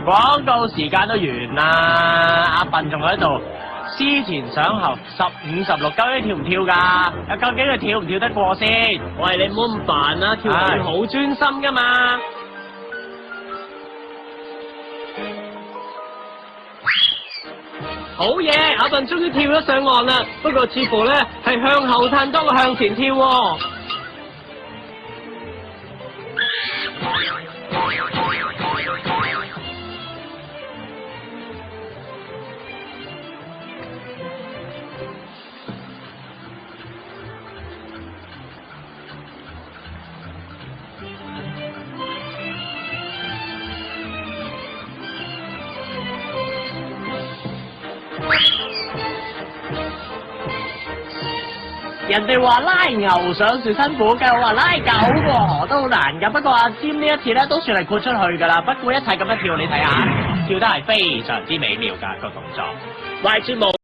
廣告時間都完啦，阿笨仲喺度思前想後，15、16究竟跳唔跳㗎？究竟佢跳唔跳得過先？喂，你唔好咁煩啦，跳舞好專心㗎嘛。好嘢，阿笨終於跳咗上岸啦，不過似乎咧係向後褪多過向前跳喎。人哋話拉牛上樹辛苦嘅，我話拉狗過河都好難㗎。不過阿尖呢一次咧都算係豁出去㗎啦。不過一切咁樣跳，你睇下，跳得係非常之美妙㗎個動作。壞絕無